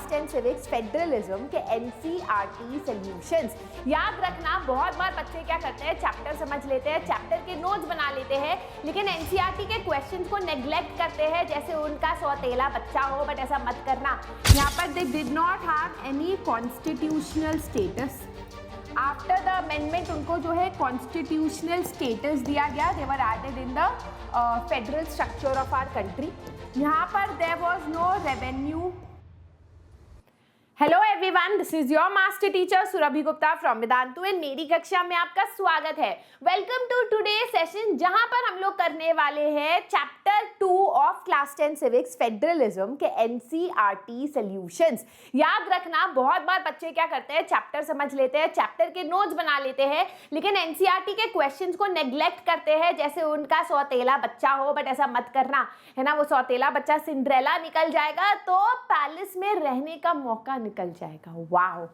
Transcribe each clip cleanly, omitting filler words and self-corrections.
Class 10 civics federalism के NCERT solutions. याद रखना, बहुत बार बच्चे क्या करते हैं, चैप्टर समझ लेते हैं, चैप्टर के नोट्स बना लेते हैं, लेकिन एनसीईआरटी के क्वेश्चंस को नेग्लेक्ट करते हैं जैसे उनका सौतेला बच्चा हो। बट ऐसा मत करना। यहाँ पर they did not have any constitutional status. After the amendment उनको जो है कॉन्स्टिट्यूशनल स्टेटस दिया गया। They were added in the federal structure of our country. यहाँ पर there was no revenue. Hello everyone, this is your master teacher Surabhi Gupta from Vedantu and मेरी कक्षा में आपका स्वागत है। वेलकम टू टुडे सेशन, जहां पर हम लोग करने वाले हैं chapter 2 of class 10 civics federalism के एनसीईआरटी सॉल्यूशंस। याद रखना, बहुत बार बच्चे क्या करते हैं, चैप्टर समझ लेते हैं, चैप्टर के नोट्स बना लेते हैं, लेकिन एनसीईआरटी के क्वेश्चंस को नेग्लेक्ट करते हैं जैसे उनका सौतेला बच्चा हो। बट ऐसा मत करना, है ना। वो सौतेला बच्चा सिंड्रेला निकल जाएगा तो पैलेस में रहने का मौका निकल जाएगा। वाओ,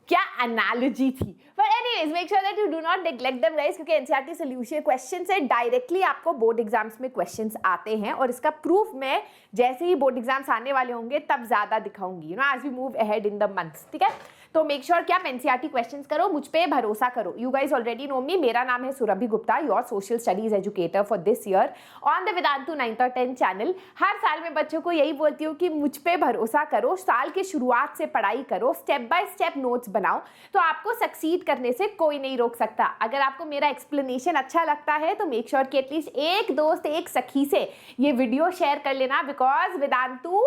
क्या एनालॉजी थी। But anyways, make sure that you do not neglect them guys, क्योंकि एनसीईआरटी सॉल्यूशन क्वेश्चन से डायरेक्टली आपको बोर्ड एग्जाम्स में क्वेश्चंस आते हैं और इसका प्रूफ मैं जैसे ही बोर्ड एग्जाम्स आने वाले होंगे तब ज्यादा दिखाऊंगी, you know, as we move ahead in the months. ठीक है, तो मेक श्योर कि आप एनसीईआरटी क्वेश्चंस करो, मुझ पे भरोसा करो। You guys already know me, मेरा नाम है Surabhi Gupta, your social studies educator for this year on the Vedantu 9th और 10th चैनल। हर साल मैं बच्चों को यही बोलती हूँ कि मुझ पे भरोसा करो, साल की शुरुआत से पढ़ाई करो, स्टेप बाय स्टेप नोट्स बनाओ, तो आपको सक्सीड करने से कोई नहीं रोक सकता। अगर आपको मेरा एक्सप्लेनेशन अच्छा लगता है तो मेक श्योर कि एटलीस्ट एक दोस्त, एक सखी से ये वीडियो शेयर कर लेना, because Vedantu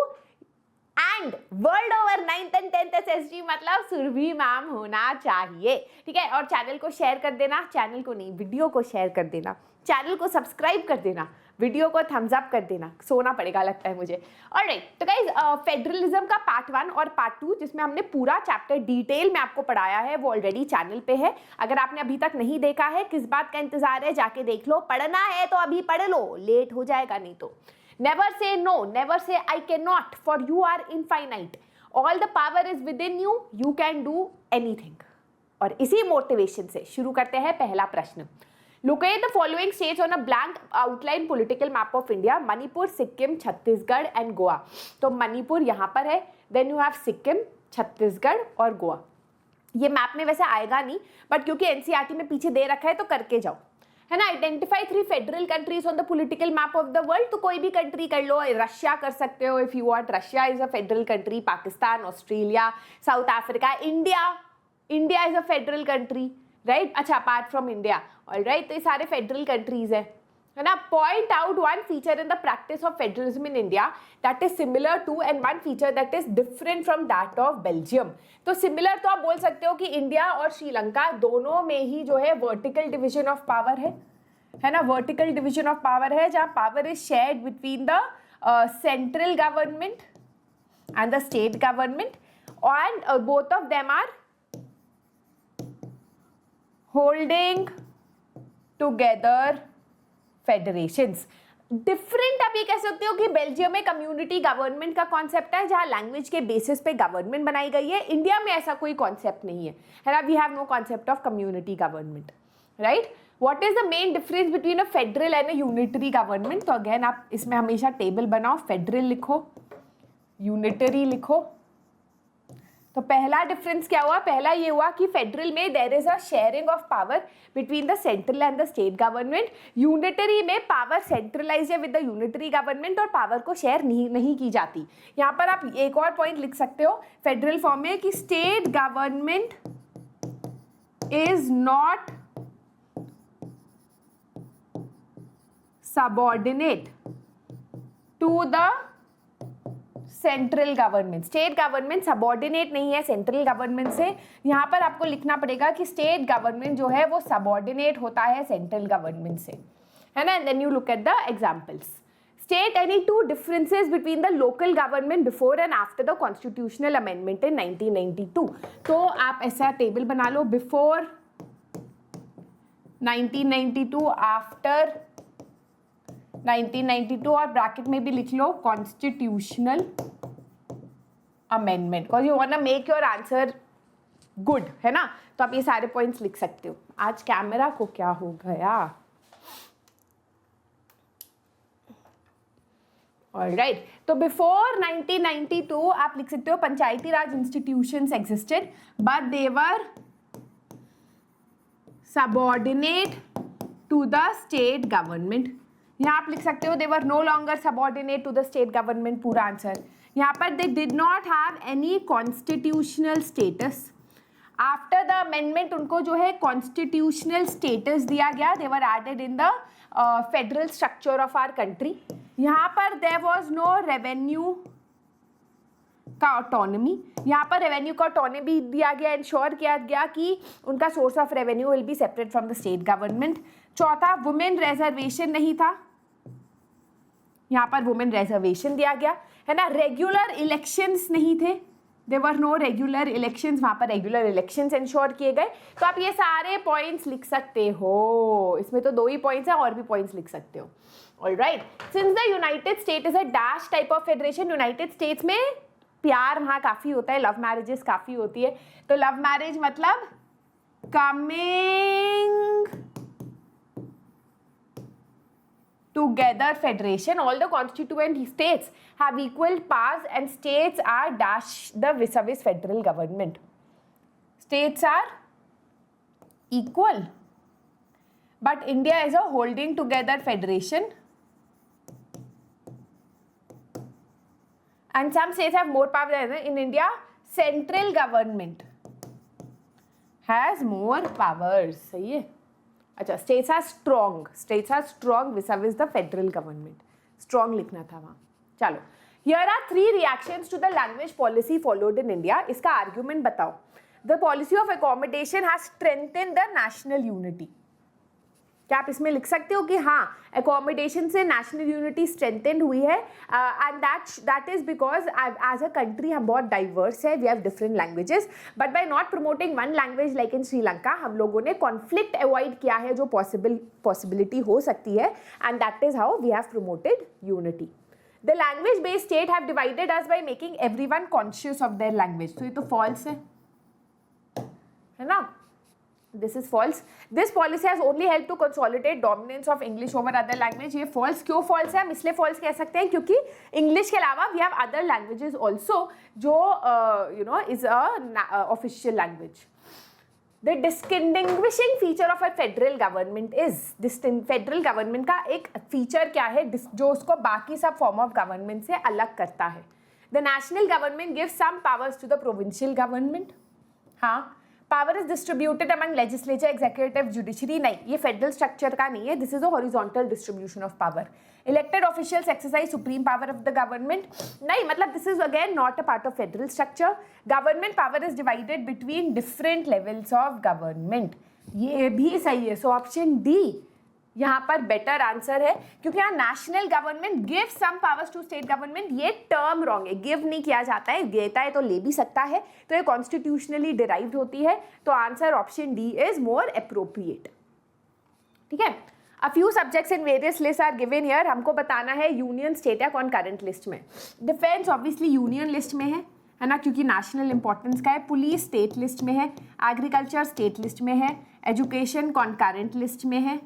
and world over 9th and 10th SSG मतलब सुरभि मैम होना चाहिए। ठीक है, और चैनल को शेयर कर देना, चैनल को नहीं, वीडियो को शेयर कर देना, चैनल को सब्सक्राइब कर देना, वीडियो को थम्स अप कर देना। सोना पड़ेगा लगता है मुझे। ऑलराइट, तो गाइज फेडरलिज्म का पार्ट 1 और पार्ट 2 जिसमें हमने पूरा चैप्टर डिटेल में आपको पढ़ाया है वो ऑलरेडी चैनल पे है। अगर आपने अभी तक नहीं देखा है, किस बात का इंतजार है, जाके देख लो। पढ़ना है तो अभी पढ़ लो, लेट हो जाएगा नहीं तो। Never say no, never say I cannot, for you are infinite. All the power is within you, you can do anything. और इसी मोटिवेशन से शुरू करते हैं पहला प्रश्न। Locate the following states on a blank outline political map of India: Manipur, Sikkim, Chhattisgarh and Goa. तो मणिपुर यहाँ पर है, then you have Sikkim, Chhattisgarh और गोवा। ये मैप में वैसे आएगा नहीं, बट क्योंकि एनसीईआरटी में पीछे दे रखा है तो करके जाओ, है ना। Identify 3 federal countries on the political map of the world. तो कोई भी कंट्री कर लो, रशिया कर सकते हो if you want, Russia is a federal country, Pakistan, Australia, South Africa, India is a federal country, right. अच्छा, अपार्ट फ्रॉम इंडिया, ऑलराइट, तो ये सारे फेडरल कंट्रीज है ना। Point out one feature in the practice of federalism in India that is similar to and one feature that is different from that of Belgium. तो similar तो आप बोल सकते हो कि इंडिया और श्रीलंका दोनों में ही जो है वर्टिकल डिविजन ऑफ पावर है ना। वर्टिकल डिविजन ऑफ पावर है जहां power is shared between the central government and the state government, and both of them are holding together federations. Different आप ये कह सकते हो कि बेल्जियम में कम्युनिटी गवर्नमेंट का कॉन्सेप्ट है जहां लैंग्वेज के बेसिस पे गवर्नमेंट बनाई गई है। इंडिया में ऐसा कोई कॉन्सेप्ट नहीं है ना। We have no concept of community government, right. What is the main difference between a federal and a unitary government? तो अगेन आप इसमें हमेशा टेबल बनाओ, फेडरल लिखो, यूनिटरी लिखो। तो पहला डिफरेंस क्या हुआ? पहला ये हुआ कि फेडरल में there is a sharing of power between the central and the state government. Unitary में पावर सेंट्रलाइज है विद द यूनिटरी गवर्नमेंट और पावर को शेयर नहीं की जाती। यहाँ पर आप एक और पॉइंट लिख सकते हो फेडरल फॉर्म में कि state government is not subordinate to the central government. State government subordinate नहीं है सेंट्रल गवर्नमेंट से। यहाँ पर आपको लिखना पड़ेगा कि स्टेट गवर्नमेंट जो है वो सबऑर्डिनेट होता है सेंट्रल गवर्नमेंट से, है ना। Then you look at the examples. State any 2 differences between the local government before and after the constitutional amendment in 1992। तो आप ऐसा टेबल बना लो, बिफोर 1992, आफ्टर 1992, और ब्रैकेट में भी लिख लो constitutional amendment, because you want to make your answer good, है ना। तो आप ये सारे पॉइंट्स लिख सकते हो। आज कैमरा को क्या हो गया? ऑलराइट, तो बिफोर 1992 आप लिख सकते हो panchayati raj institutions existed but they were subordinate to the state government. यहाँ आप लिख सकते हो they were no longer subordinate to the state government, पूरा आंसर। यहाँ पर they did not have any constitutional status. After the amendment उनको जो है कॉन्स्टिट्यूशनल स्टेटस दिया गया, they were added in the federal structure of our country. यहाँ पर देयर वाज नो रेवेन्यू का ऑटोनॉमी, यहाँ पर रेवेन्यू का ऑटोनॉमी दिया गया, इंश्योर किया गया कि उनका source of revenue will be separate from the state government. चौथा, वुमेन रिजर्वेशन नहीं था, यहाँ पर वुमेन रिजर्वेशन दिया गया है ना। रेगुलर इलेक्शंस नहीं थे, there were no regular elections, वहाँ पर रेगुलर इलेक्शंस इंश्योर किए गए। तो आप ये सारे पॉइंट्स लिख सकते हो, इसमें तो 2 ही पॉइंट्स हैं, और भी पॉइंट्स लिख सकते हो। Alright, since the United state is a dash type of federation, United states में प्यार वहाँ काफ़ी होता है, लव मैरिजेस काफ़ी होती है। तो लव मैरिज मतलब coming together federation, all the constituent states have equal powers and states are dash the vis-a-vis federal government. States are equal, but India is a holding together federation and some states have more power than others. In India, central government has more powers. सही है। अच्छा, states are strong vis the federal government, strong लिखना था वहाँ। चलो, here are 3 reactions to the language policy followed in India. इसका argument बताओ। The policy of accommodation has strengthened the national unity. क्या आप इसमें लिख सकते हो कि हाँ, अकोमोडेशन से नेशनल यूनिटी स्ट्रेंथेंड हुई है, and that is because as a country हम बहुत डाइवर्स है, we have different languages, but by not promoting one language like in Sri Lanka, हम लोगों ने कॉन्फ्लिक्ट अवॉइड किया है जो पॉसिबिलिटी हो सकती है, and that is how we have promoted unity. The language based state have divided us by making everyone conscious of their language. तो ये तो फॉल्स है ना। This is false. This policy has only helped to consolidate dominance of English over other language. ये false क्यों false है? हम इसलिए false कह सकते हैं क्योंकि English के अलावा we have other languages also जो is a official language. The distinguishing feature of a federal government is federal government का एक feature क्या है जो उसको बाकी सब form of government से अलग करता है? The national government gives some powers to the provincial government. हाँ, power is distributed among legislature, executive, judiciary. नहीं, ये फेडरल स्ट्रक्चर का नहीं है, this is a horizontal distribution of power. Elected officials exercise supreme power of the government. नहीं, मतलब this is again not a part of federal structure. Government power is divided between different levels of government. ये भी सही है, so option D यहाँ पर better answer है, क्योंकि यहाँ national government give some powers to state government, ये टर्म रॉन्ग है, गिव नहीं किया जाता है, देता है तो ले भी सकता है, तो ये कॉन्स्टिट्यूशनली डिराइव्ड होती है। तो answer option D is more appropriate. ठीक है, a few subjects in various list are given here. हमको बताना है यूनियन स्टेट या कौन करंट लिस्ट में। डिफेंस ऑब्वियसली यूनियन लिस्ट में है ना, क्योंकि नेशनल इंपॉर्टेंस का है। पुलिस स्टेट लिस्ट में है, एग्रीकल्चर स्टेट लिस्ट में है, एजुकेशन कॉन्करेंट लिस्ट में है,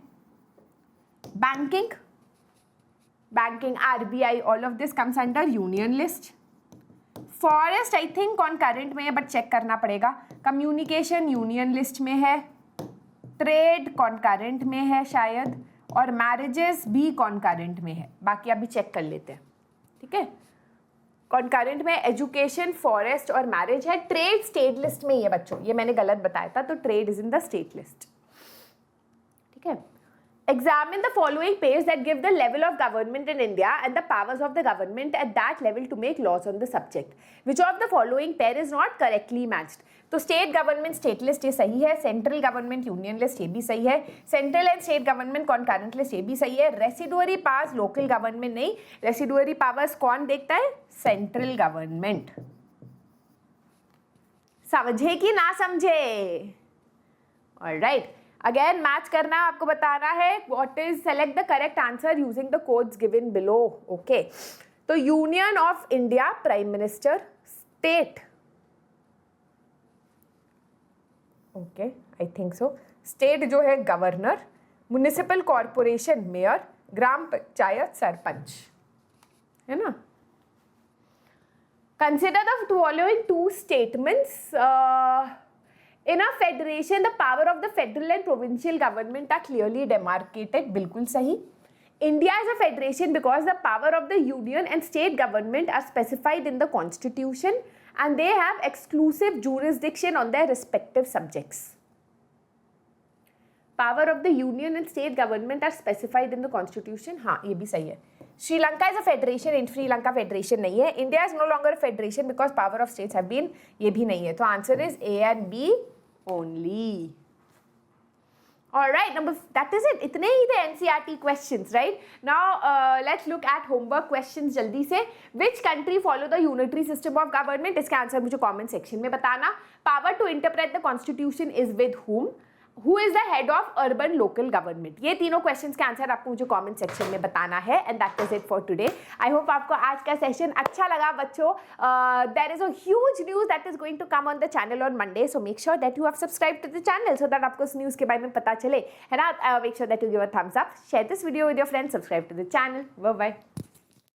banking RBI, all of this comes under union list. Forest I think concurrent में है, बट चेक करना पड़ेगा। कम्युनिकेशन यूनियन लिस्ट में है, ट्रेड कॉन्करेंट में है शायद, और मैरिजेस भी कॉन्करेंट में है। बाकी अभी चेक कर लेते हैं। ठीक है, कॉन्करेंट में एजुकेशन, फॉरेस्ट और मैरिज है। ट्रेड स्टेट लिस्ट में ही है बच्चों, ये मैंने गलत बताया था, तो trade is in the state list. ठीक है, examine the following pairs that give the level of government in India and the powers of the government at that level to make laws on the subject. Which of the following pair is not correctly matched? तो state government state list ये सही है, central government union list ये भी सही है, central and state government concurrent list ये भी सही है। रेसिडुअरी पावर्स लोकल गवर्नमेंट नहीं, रेसिडुअरी पावर्स कौन देखता है? Central government. समझे कि ना समझे? ऑलराइट, अगेन मैच करना, आपको बताना है what is, select the correct answer using the codes given below. Okay, तो union of India prime minister, state, okay I think so, state जो है governor, municipal corporation mayor, gram panchayat sarpanch, है ना. Consider the following two statements. In a federation, the power of the federal and provincial government are clearly demarcated. बिल्कुल सही. India is a federation because the power of the union and state government are specified in the constitution and they have exclusive jurisdiction on their respective subjects. Power of the union and state government are specified in the constitution. हाँ, ये भी सही है. Sri Lanka is a federation, in Sri Lanka federation नहीं है. India is no longer a federation because power of states have been, ये भी नहीं है. तो answer is A and B only. Alright, that is it. इतने ही थे NCERT questions, right? Now let's look at homework questions जल्दी से. Which country follow the unitary system of government? इसका आंसर मुझे comment section में बताना. Power to interpret the constitution is with whom? Who is the head of urban local government? ये तीनों questions के answer आपको मुझे comment section में बताना है. And that is it for today. I hope आपको आज का session अच्छा लगा बच्चों. There is a huge news that is going to come on the channel on Monday. So make sure that you have subscribed to the channel so that आपको इस news के बारे में पता चले. है ना? Make sure that you give a thumbs up. Share this video with your friends. Subscribe to the channel. Bye bye.